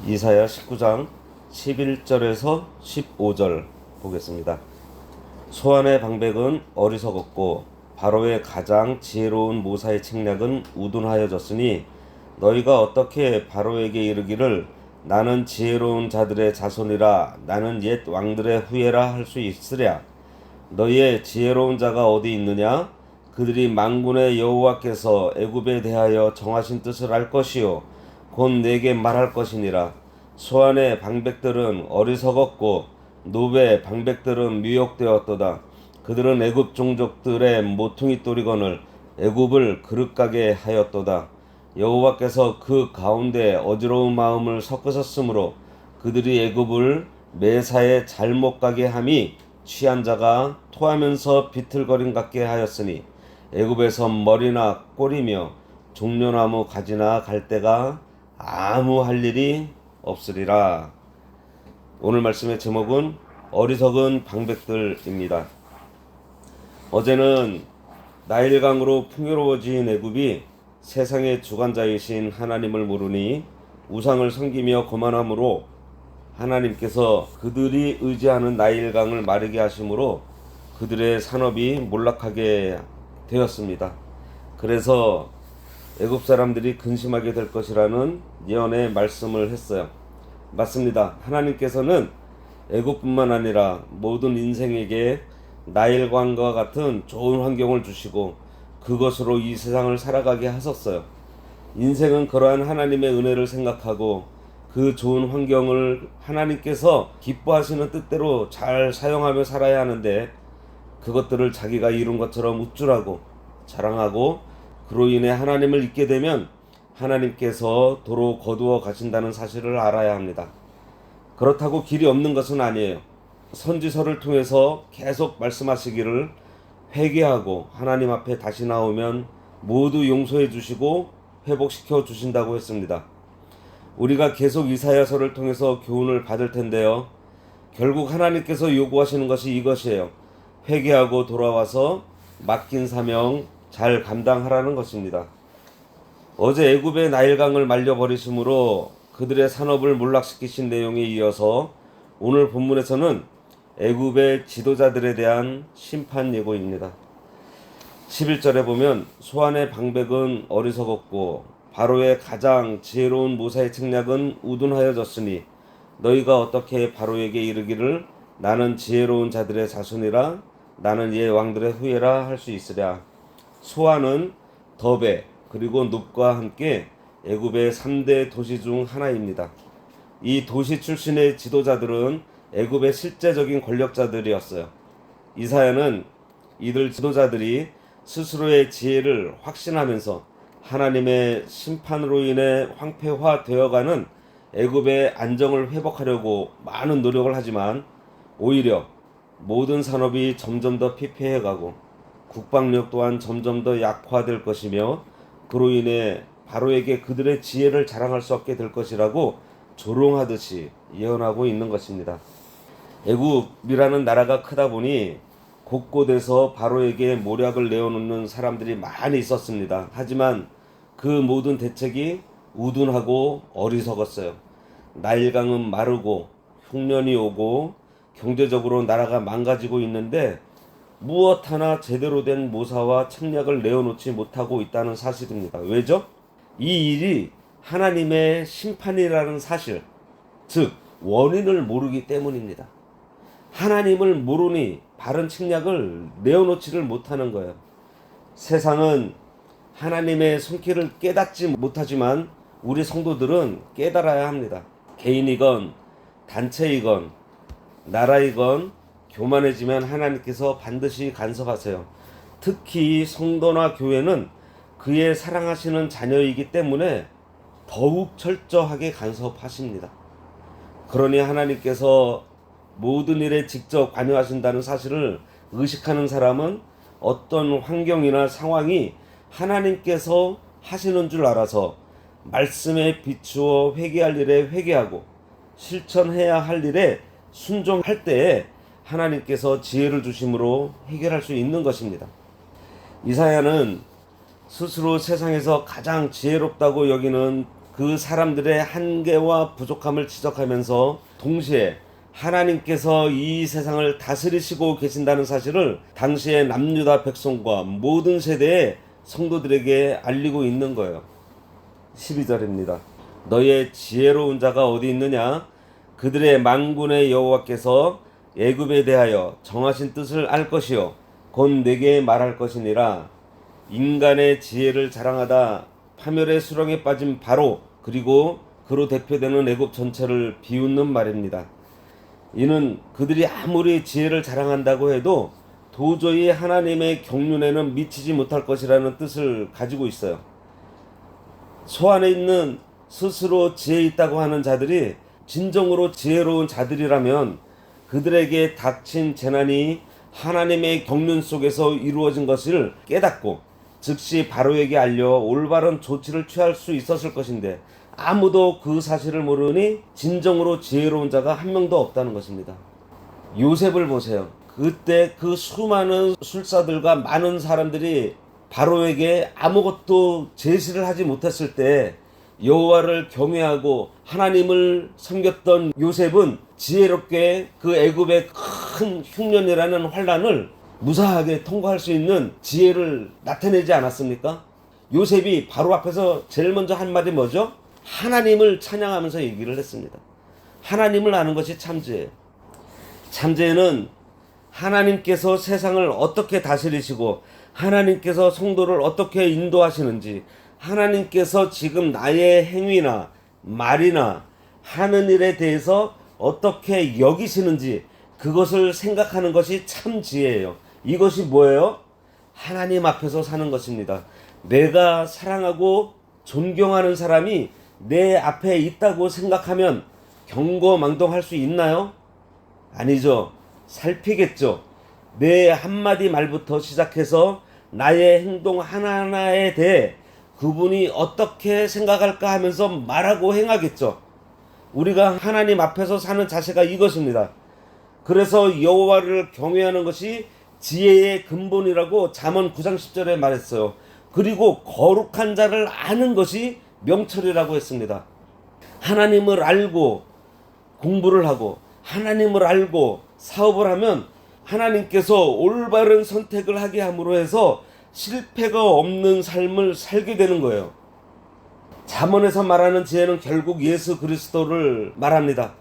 이사야 19장 11절에서 15절 보겠습니다. 소환의 방백은 어리석었고 바로의 가장 지혜로운 모사의 책략은 우둔하여졌으니 너희가 어떻게 바로에게 이르기를 나는 지혜로운 자들의 자손이라 나는 옛 왕들의 후예라 할 수 있으랴. 너희의 지혜로운 자가 어디 있느냐? 그들이 만군의 여호와께서 애굽에 대하여 정하신 뜻을 알 것이요 곧 내게 말할 것이니라. 소환의 방백들은 어리석었고 노베 방백들은 미혹되었도다. 그들은 애굽 종족들의 모퉁이 또리건을 애굽을 그릇가게 하였도다. 여호와께서 그 가운데 어지러운 마음을 섞으셨으므로 그들이 애굽을 매사에 잘못 가게 함이 취한 자가 토하면서 비틀거림 같게 하였으니 애굽에서 머리나 꼬리며 종려나무 가지나 갈대가 아무 할 일이 없으리라. 오늘 말씀의 제목은 어리석은 방백들입니다. 어제는 나일강으로 풍요로워진 애굽이 세상의 주관자이신 하나님을 모르니 우상을 섬기며 거만함으로 하나님께서 그들이 의지하는 나일강을 마르게 하심으로 그들의 산업이 몰락하게 되었습니다. 그래서 애굽 사람들이 근심하게 될 것이라는 예언의 말씀을 했어요. 맞습니다. 하나님께서는 애굽뿐만 아니라 모든 인생에게 나일강과 같은 좋은 환경을 주시고 그것으로 이 세상을 살아가게 하셨어요. 인생은 그러한 하나님의 은혜를 생각하고 그 좋은 환경을 하나님께서 기뻐하시는 뜻대로 잘 사용하며 살아야 하는데 그것들을 자기가 이룬 것처럼 우쭐하고 자랑하고 그로 인해 하나님을 잊게 되면 하나님께서 도로 거두어 가신다는 사실을 알아야 합니다. 그렇다고 길이 없는 것은 아니에요. 선지서를 통해서 계속 말씀하시기를 회개하고 하나님 앞에 다시 나오면 모두 용서해 주시고 회복시켜 주신다고 했습니다. 우리가 계속 이사야서를 통해서 교훈을 받을 텐데요. 결국 하나님께서 요구하시는 것이 이것이에요. 회개하고 돌아와서 맡긴 사명 잘 감당하라는 것입니다. 어제 애굽의 나일강을 말려버리심으로 그들의 산업을 몰락시키신 내용에 이어서 오늘 본문에서는 애굽의 지도자들에 대한 심판 예고입니다. 11절에 보면 소환의 방백은 어리석었고 바로의 가장 지혜로운 모사의 책략은 우둔하여졌으니 너희가 어떻게 바로에게 이르기를 나는 지혜로운 자들의 자손이라 나는 옛 왕들의 후예라 할 수 있으랴. 소환은 더베 그리고 눕과 함께 애굽의 3대 도시 중 하나입니다. 이 도시 출신의 지도자들은 애굽의 실제적인 권력자들이었어요. 이사야는 이들 지도자들이 스스로의 지혜를 확신하면서 하나님의 심판으로 인해 황폐화되어가는 애굽의 안정을 회복하려고 많은 노력을 하지만 오히려 모든 산업이 점점 더 피폐해가고 국방력 또한 점점 더 약화될 것이며 그로 인해 바로에게 그들의 지혜를 자랑할 수 없게 될 것이라고 조롱하듯이 예언하고 있는 것입니다. 애굽이라는 나라가 크다 보니 곳곳에서 바로에게 모략을 내어놓는 사람들이 많이 있었습니다. 하지만 그 모든 대책이 우둔하고 어리석었어요. 나일강은 마르고 흉년이 오고 경제적으로 나라가 망가지고 있는데 무엇 하나 제대로 된 모사와 책략을 내어놓지 못하고 있다는 사실입니다. 왜죠? 이 일이 하나님의 심판이라는 사실, 즉 원인을 모르기 때문입니다. 하나님을 모르니 바른 책략을 내어놓지를 못하는 거예요. 세상은 하나님의 손길을 깨닫지 못하지만 우리 성도들은 깨달아야 합니다. 개인이건 단체이건 나라이건 교만해지면 하나님께서 반드시 간섭하세요. 특히 성도나 교회는 그의 사랑하시는 자녀이기 때문에 더욱 철저하게 간섭하십니다. 그러니 하나님께서 모든 일에 직접 관여하신다는 사실을 의식하는 사람은 어떤 환경이나 상황이 하나님께서 하시는 줄 알아서 말씀에 비추어 회개할 일에 회개하고 실천해야 할 일에 순종할 때에 하나님께서 지혜를 주심으로 해결할 수 있는 것입니다. 이사야는 스스로 세상에서 가장 지혜롭다고 여기는 그 사람들의 한계와 부족함을 지적하면서 동시에 하나님께서 이 세상을 다스리시고 계신다는 사실을 당시의 남유다 백성과 모든 세대의 성도들에게 알리고 있는 거예요. 12절입니다. 너의 지혜로운 자가 어디 있느냐? 그들의 만군의 여호와께서 애굽에 대하여 정하신 뜻을 알 것이요 곧 내게 말할 것이니라. 인간의 지혜를 자랑하다 파멸의 수렁에 빠진 바로 그리고 그로 대표되는 애굽 전체를 비웃는 말입니다. 이는 그들이 아무리 지혜를 자랑한다고 해도 도저히 하나님의 경륜에는 미치지 못할 것이라는 뜻을 가지고 있어요. 소 안에 있는 스스로 지혜 있다고 하는 자들이 진정으로 지혜로운 자들이라면 그들에게 닥친 재난이 하나님의 경륜 속에서 이루어진 것을 깨닫고 즉시 바로에게 알려 올바른 조치를 취할 수 있었을 것인데 아무도 그 사실을 모르니 진정으로 지혜로운 자가 한 명도 없다는 것입니다. 요셉을 보세요. 그때 그 수많은 술사들과 많은 사람들이 바로에게 아무것도 제시를 하지 못했을 때 여호와를 경외하고 하나님을 섬겼던 요셉은 지혜롭게 그 애굽의 큰 흉년이라는 환란을 무사하게 통과할 수 있는 지혜를 나타내지 않았습니까? 요셉이 바로 앞에서 제일 먼저 한 말이 뭐죠? 하나님을 찬양하면서 얘기를 했습니다. 하나님을 아는 것이 참지혜예요. 참지혜는 하나님께서 세상을 어떻게 다스리시고 하나님께서 성도를 어떻게 인도하시는지 하나님께서 지금 나의 행위나 말이나 하는 일에 대해서 어떻게 여기시는지 그것을 생각하는 것이 참 지혜예요. 이것이 뭐예요? 하나님 앞에서 사는 것입니다. 내가 사랑하고 존경하는 사람이 내 앞에 있다고 생각하면 경거망동할 수 있나요? 아니죠. 살피겠죠. 내 한마디 말부터 시작해서 나의 행동 하나하나에 대해 그분이 어떻게 생각할까 하면서 말하고 행하겠죠. 우리가 하나님 앞에서 사는 자세가 이것입니다. 그래서 여호와를 경외하는 것이 지혜의 근본이라고 잠언 9장 10절에 말했어요. 그리고 거룩한 자를 아는 것이 명철이라고 했습니다. 하나님을 알고 공부를 하고 하나님을 알고 사업을 하면 하나님께서 올바른 선택을 하게 함으로 해서 실패가 없는 삶을 살게 되는 거예요. 잠언에서 말하는 지혜는 결국 예수 그리스도를 말합니다.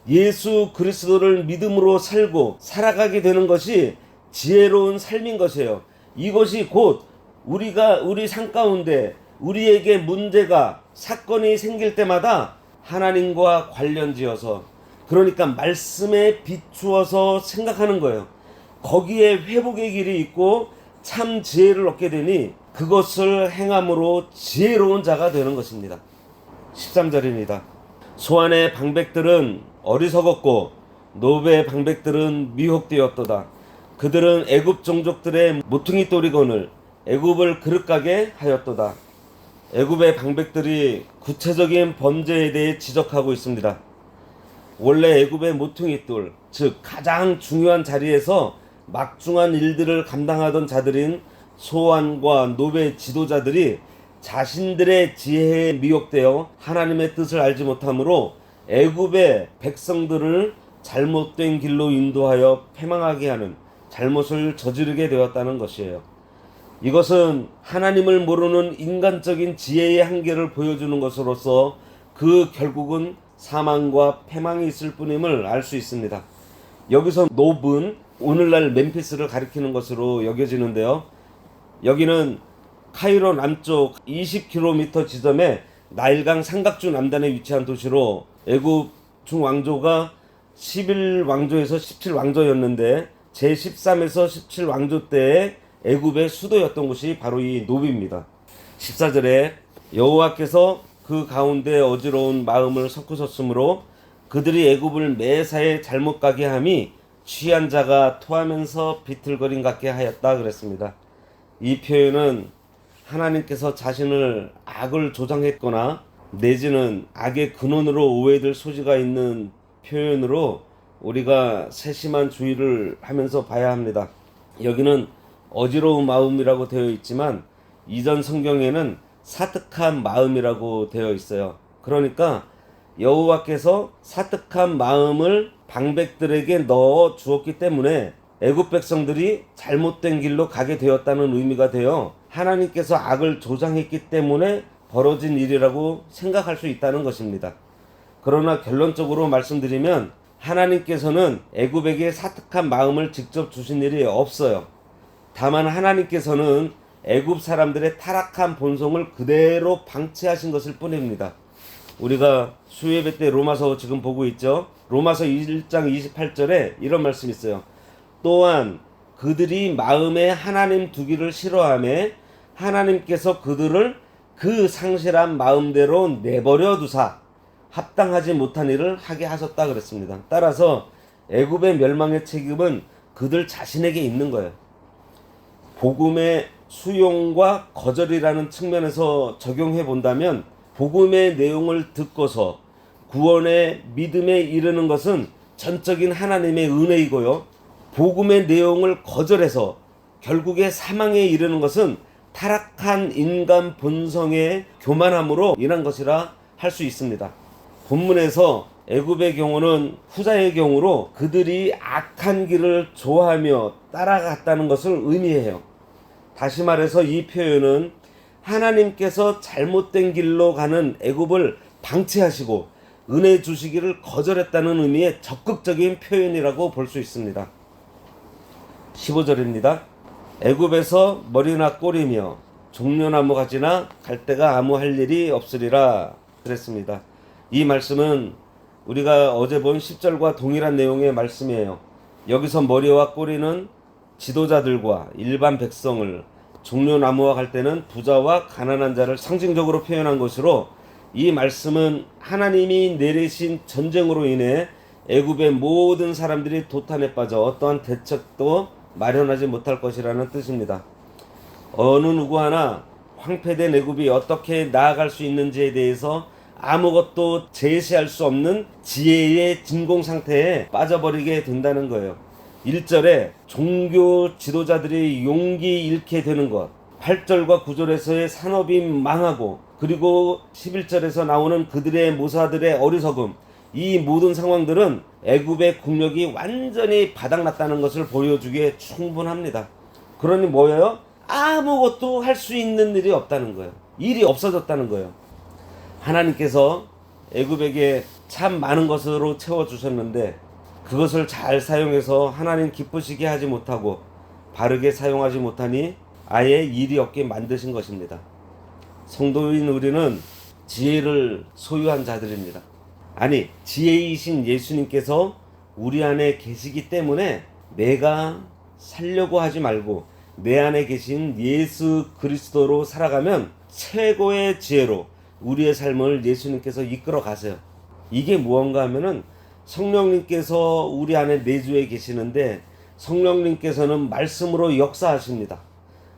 예수 그리스도를 믿음으로 살고 살아가게 되는 것이 지혜로운 삶인 것이에요. 이것이 곧 우리가 우리 삶 가운데 우리에게 문제가 사건이 생길 때마다 하나님과 관련지어서 그러니까 말씀에 비추어서 생각하는 거예요. 거기에 회복의 길이 있고 참 지혜를 얻게 되니 그것을 행함으로 지혜로운 자가 되는 것입니다. 13절입니다. 소안의 방백들은 어리석었고 노베의 방백들은 미혹되었도다. 그들은 애굽 종족들의 모퉁이 또리건을 애굽을 그릇가게 하였도다. 애굽의 방백들이 구체적인 범죄에 대해 지적하고 있습니다. 원래 애굽의 모퉁이 돌, 즉 가장 중요한 자리에서 막중한 일들을 감당하던 자들인 소안과 노베 지도자들이 자신들의 지혜에 미혹되어 하나님의 뜻을 알지 못하므로 애굽의 백성들을 잘못된 길로 인도하여 패망하게 하는 잘못을 저지르게 되었다는 것이에요. 이것은 하나님을 모르는 인간적인 지혜의 한계를 보여주는 것으로서 그 결국은 사망과 패망이 있을 뿐임을 알 수 있습니다. 여기서 노브는 오늘날 멤피스를 가리키는 것으로 여겨지는데요. 여기는 카이로 남쪽 20km 지점에 나일강 삼각주 남단에 위치한 도시로 애굽 중왕조가 11왕조에서 17왕조였는데 제13에서 17왕조 때에 애굽의 수도였던 곳이 바로 이 노비입니다. 14절에 여호와께서 그 가운데 어지러운 마음을 섞으셨으므로 그들이 애굽을 매사에 잘못 가게 함이 취한 자가 토하면서 비틀거림 같게 하였다 그랬습니다. 이 표현은 하나님께서 자신을 악을 조장했거나 내지는 악의 근원으로 오해될 소지가 있는 표현으로 우리가 세심한 주의를 하면서 봐야 합니다. 여기는 어지러운 마음이라고 되어 있지만 이전 성경에는 사특한 마음이라고 되어 있어요. 그러니까 여호와께서 사특한 마음을 방백들에게 넣어 주었기 때문에 애굽 백성들이 잘못된 길로 가게 되었다는 의미가 되어 하나님께서 악을 조장했기 때문에 벌어진 일이라고 생각할 수 있다는 것입니다. 그러나 결론적으로 말씀드리면 하나님께서는 애굽에게 사특한 마음을 직접 주신 일이 없어요. 다만 하나님께서는 애굽 사람들의 타락한 본성을 그대로 방치하신 것일 뿐입니다. 우리가 수예배 때 로마서 지금 보고 있죠. 로마서 1장 28절에 이런 말씀이 있어요. 또한 그들이 마음에 하나님 두기를 싫어하며 하나님께서 그들을 그 상실한 마음대로 내버려 두사 합당하지 못한 일을 하게 하셨다 그랬습니다. 따라서 애굽의 멸망의 책임은 그들 자신에게 있는 거예요. 복음의 수용과 거절이라는 측면에서 적용해 본다면 복음의 내용을 듣고서 구원의 믿음에 이르는 것은 전적인 하나님의 은혜이고요. 복음의 내용을 거절해서 결국에 사망에 이르는 것은 타락한 인간 본성의 교만함으로 인한 것이라 할 수 있습니다. 본문에서 애굽의 경우는 후자의 경우로 그들이 악한 길을 좋아하며 따라갔다는 것을 의미해요. 다시 말해서 이 표현은 하나님께서 잘못된 길로 가는 애굽을 방치하시고 은혜 주시기를 거절했다는 의미의 적극적인 표현이라고 볼 수 있습니다. 15절입니다. 애굽에서 머리나 꼬리며 종려나무 가지나 갈대가 아무 할 일이 없으리라 그랬습니다. 이 말씀은 우리가 어제 본 10절과 동일한 내용의 말씀이에요. 여기서 머리와 꼬리는 지도자들과 일반 백성을, 종려나무와 갈대는 부자와 가난한 자를 상징적으로 표현한 것으로 이 말씀은 하나님이 내리신 전쟁으로 인해 애굽의 모든 사람들이 도탄에 빠져 어떠한 대책도 마련하지 못할 것이라는 뜻입니다. 어느 누구 하나 황폐된 애굽이 어떻게 나아갈 수 있는지에 대해서 아무것도 제시할 수 없는 지혜의 진공 상태에 빠져버리게 된다는 거예요. 1절에 종교 지도자들이 용기 잃게 되는 것, 8절과 9절에서의 산업이 망하고, 그리고 11절에서 나오는 그들의 모사들의 어리석음, 이 모든 상황들은 애굽의 국력이 완전히 바닥났다는 것을 보여주기에 충분합니다. 그러니 뭐예요? 아무것도 할 수 있는 일이 없다는 거예요. 일이 없어졌다는 거예요. 하나님께서 애굽에게 참 많은 것으로 채워주셨는데 그것을 잘 사용해서 하나님 기쁘시게 하지 못하고 바르게 사용하지 못하니 아예 일이 없게 만드신 것입니다. 성도인 우리는 지혜를 소유한 자들입니다. 아니, 지혜이신 예수님께서 우리 안에 계시기 때문에 내가 살려고 하지 말고 내 안에 계신 예수 그리스도로 살아가면 최고의 지혜로 우리의 삶을 예수님께서 이끌어 가세요. 이게 무언가 하면은 성령님께서 우리 안에 내주에 계시는데 성령님께서는 말씀으로 역사하십니다.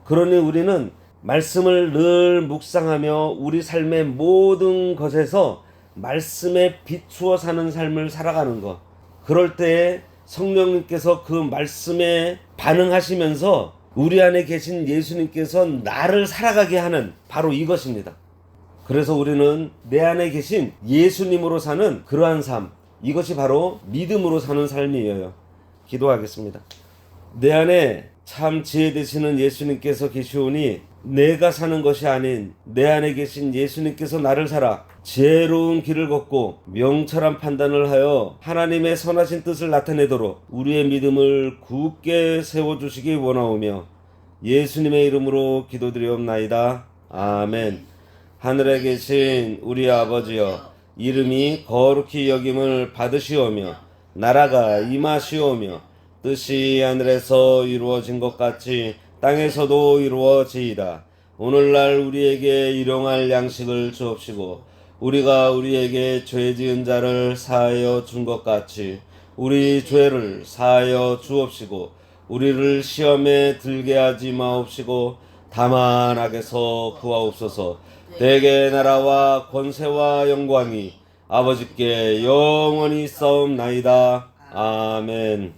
그러니 우리는 말씀을 늘 묵상하며 우리 삶의 모든 것에서 말씀에 비추어 사는 삶을 살아가는 것. 그럴 때에 성령님께서 그 말씀에 반응하시면서 우리 안에 계신 예수님께서 나를 살아가게 하는 바로 이것입니다. 그래서 우리는 내 안에 계신 예수님으로 사는 그러한 삶, 이것이 바로 믿음으로 사는 삶이에요. 기도하겠습니다. 내 안에 참 지혜 되시는 예수님께서 계시오니 내가 사는 것이 아닌 내 안에 계신 예수님께서 나를 살아 지혜로운 길을 걷고 명철한 판단을 하여 하나님의 선하신 뜻을 나타내도록 우리의 믿음을 굳게 세워주시기 원하오며 예수님의 이름으로 기도드리옵나이다. 아멘. 하늘에 계신 우리 아버지여, 이름이 거룩히 여김을 받으시오며 나라가 임하시오며 뜻이 하늘에서 이루어진 것 같이 땅에서도 이루어지이다. 오늘날 우리에게 일용할 양식을 주옵시고 우리가 우리에게 죄 지은 자를 사하여 준 것 같이 우리 죄를 사하여 주옵시고 우리를 시험에 들게 하지 마옵시고 다만 악에서 구하옵소서. 대개 나라와 권세와 영광이 아버지께 영원히 있사옵나이다. 아멘.